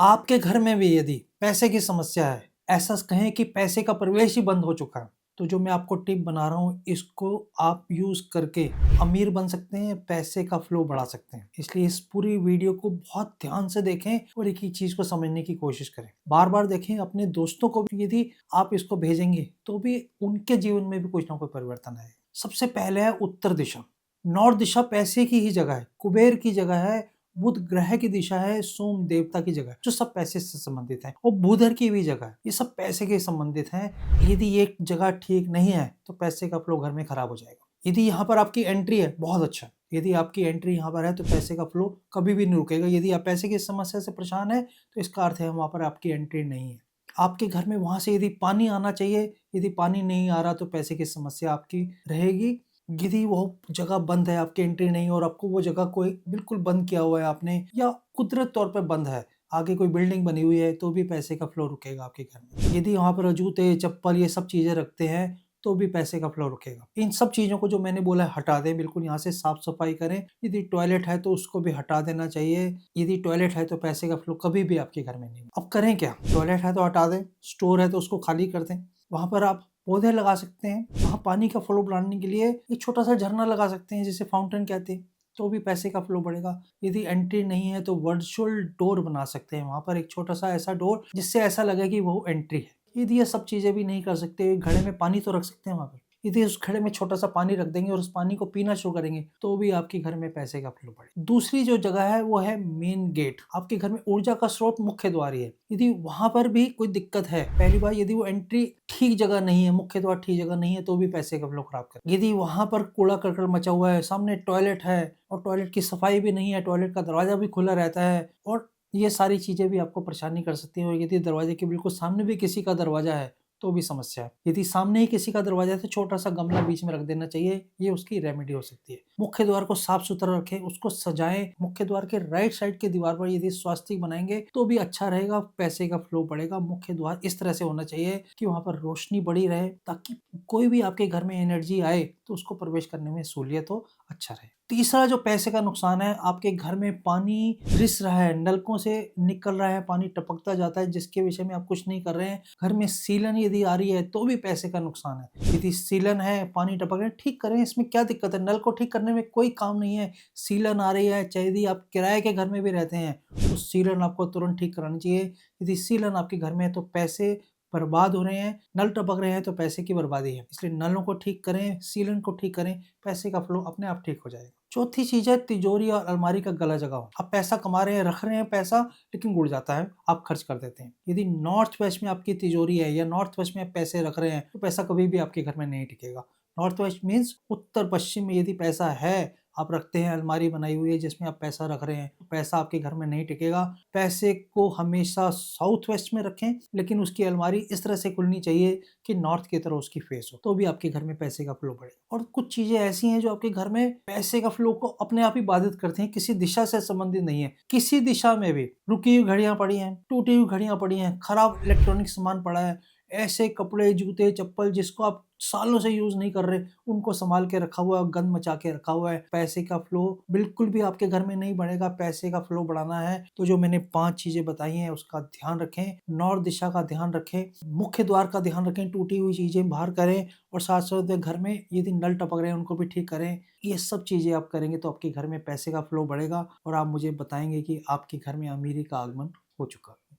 आपके घर में भी यदि पैसे की समस्या है, ऐसा कहें कि पैसे का प्रवेश ही बंद हो चुका है, तो जो मैं आपको टिप बना रहा हूँ, इसको आप यूज़ करके अमीर बन सकते हैं, पैसे का फ्लो बढ़ा सकते हैं। इसलिए इस पूरी वीडियो को बहुत ध्यान से देखें और एक ही चीज़ को समझने की कोशिश करें। बार-बार देखें, अपने दोस्तों को भी यदि आप इसको भेजेंगे, तो भी उनके जीवन में भी कुछ ना कोई परिवर्तन आएगा। सबसे पहले है उत्तर दिशा। नॉर्थ दिशा पैसे की ही जगह है, कुबेर की जगह है, बुध ग्रह की दिशा है, सोम देवता की जगह है, जो सब पैसे से संबंधित है, और बुधर की भी जगह है, ये सब पैसे के संबंधित हैं। यदि ये जगह ठीक नहीं है तो पैसे का फ्लो घर में खराब हो जाएगा। यदि यहाँ पर आपकी एंट्री है, बहुत अच्छा। यदि आपकी एंट्री यहाँ पर है तो पैसे का फ्लो कभी भी नहीं रुकेगा। यदि आप पैसे की समस्या से परेशान है तो इसका अर्थ है वहां पर आपकी एंट्री नहीं है। आपके घर में वहां से यदि पानी आना चाहिए, यदि पानी नहीं आ रहा तो पैसे की समस्या आपकी रहेगी। यदि वो जगह बंद है, आपकी एंट्री नहीं और आपको वो जगह कोई बिल्कुल बंद किया हुआ है आपने, या कुदरत तौर पे बंद है, आगे कोई बिल्डिंग बनी हुई है, तो भी पैसे का फ्लो रुकेगा आपके घर में। यदि वहां पर जूते चप्पल ये सब चीजें रखते हैं तो भी पैसे का फ्लो रुकेगा। इन सब चीजों को जो मैंने बोला है हटा दें, बिल्कुल यहाँ से साफ सफाई करें। यदि टॉयलेट है तो उसको भी हटा देना चाहिए। यदि टॉयलेट है तो पैसे का फ्लो कभी भी आपके घर में नहीं। अब करें क्या? टॉयलेट है तो हटा दें, स्टोर है तो उसको खाली कर दें। वहां पर आप पौधे लगा सकते हैं, वहाँ पानी का फ्लो बढ़ाने के लिए एक छोटा सा झरना लगा सकते हैं, जिसे फाउंटेन कहते हैं, तो भी पैसे का फ्लो बढ़ेगा। यदि एंट्री नहीं है तो वर्चुअल डोर बना सकते हैं, वहां पर एक छोटा सा ऐसा डोर जिससे ऐसा लगे कि वो एंट्री है। यदि ये सब चीजें भी नहीं कर सकते, घड़े में पानी तो रख सकते हैं वहां पर। यदि उस घड़े में छोटा सा पानी रख देंगे और उस पानी को पीना शुरू करेंगे तो भी आपके घर में पैसे का फ्लो बढ़े। दूसरी जो जगह है वो है मेन गेट। आपके घर में ऊर्जा का स्रोत मुख्य द्वार ही है। यदि वहां पर भी कोई दिक्कत है, पहली बार यदि वो एंट्री ठीक जगह नहीं है, मुख्य द्वार ठीक जगह नहीं है, तो भी पैसे का फ्लो खराब कर। यदि वहां पर कूड़ा करकट मचा हुआ है, सामने टॉयलेट है और टॉयलेट की सफाई भी नहीं है, टॉयलेट का दरवाजा भी खुला रहता है, और ये सारी चीजें भी आपको परेशानी कर सकती हैं। और यदि दरवाजे के बिल्कुल सामने भी किसी का दरवाजा है तो भी समस्या है। यदि सामने ही किसी का दरवाजा है तो छोटा सा गमला बीच में रख देना चाहिए, ये उसकी रेमेडी हो सकती है। मुख्य द्वार को साफ सुथरा रखें, उसको सजाएं। मुख्य द्वार के राइट साइड के दीवार पर यदि स्वास्तिक बनाएंगे तो भी अच्छा रहेगा, पैसे का फ्लो बढ़ेगा। मुख्य द्वार इस तरह से होना चाहिए कि वहां पर रोशनी बड़ी रहे, ताकि कोई भी आपके घर में एनर्जी आए तो उसको प्रवेश करने में सहूलियत हो, अच्छा रहे। तीसरा जो पैसे का नुकसान है, आपके घर में पानी रिस रहा है, नलकों से निकल रहा है, पानी टपकता जाता है, जिसके विषय में आप कुछ नहीं कर रहे हैं। घर में सीलन यदि आ रही है तो भी पैसे का नुकसान है। यदि सीलन है, पानी टपक रहे हैं, ठीक करें, इसमें क्या दिक्कत है? नल को ठीक करने में कोई काम नहीं है। सीलन आ रही है, चाहे यदि आप किराए के घर में भी रहते हैं तो सीलन आपको तुरंत ठीक करानी चाहिए। यदि सीलन आपके घर में है तो पैसे बर्बाद हो रहे हैं, नल टपक रहे हैं तो पैसे की बर्बादी है। इसलिए नलों को ठीक करें, सीलन को ठीक करें, पैसे का फ्लो अपने आप ठीक हो जाएगा। चौथी चीज है तिजोरी और अलमारी का गला जगाओ। आप पैसा कमा रहे हैं, रख रहे हैं पैसा, लेकिन उड़ जाता है, आप खर्च कर देते हैं। यदि नॉर्थ वेस्ट में आपकी तिजोरी है या नॉर्थ वेस्ट में आप पैसे रख रहे हैं तो पैसा कभी भी आपके घर में नहीं टिकेगा। नॉर्थ वेस्ट मीन्स उत्तर पश्चिम में यदि पैसा है, आप रखते हैं, अलमारी बनाई हुई है जिसमें आप पैसा रख रहे हैं, तो पैसा आपके घर में नहीं टिकेगा। पैसे को हमेशा साउथ वेस्ट में रखें, लेकिन उसकी अलमारी इस तरह से खुलनी चाहिए कि नॉर्थ की तरह उसकी फेस हो, तो भी आपके घर में पैसे का फ्लो बढ़े। और कुछ चीजें ऐसी हैं जो आपके घर में पैसे का फ्लो को अपने आप ही बाधित करती हैं, किसी दिशा से संबंधित नहीं है। किसी दिशा में भी रुकी हुई घड़ियां पड़ी हैं, टूटी हुई घड़ियां पड़ी हैं, खराब इलेक्ट्रॉनिक सामान पड़ा है, ऐसे कपड़े जूते चप्पल जिसको आप सालों से यूज नहीं कर रहे, उनको संभाल के रखा हुआ है, गंद मचा के रखा हुआ है, पैसे का फ्लो बिल्कुल भी आपके घर में नहीं बढ़ेगा। पैसे का फ्लो बढ़ाना है तो जो मैंने 5 चीजें बताई हैं उसका ध्यान रखें। नॉर्थ दिशा का ध्यान रखें, मुख्य द्वार का ध्यान रखें, टूटी हुई चीजें बाहर करें, और साथ साथ घर में यदि नल टपक रहे हैं उनको भी ठीक करें। ये सब चीजें आप करेंगे तो आपके घर में पैसे का फ्लो बढ़ेगा और आप मुझे बताएंगे कि आपके घर में अमीरी का आगमन हो चुका है।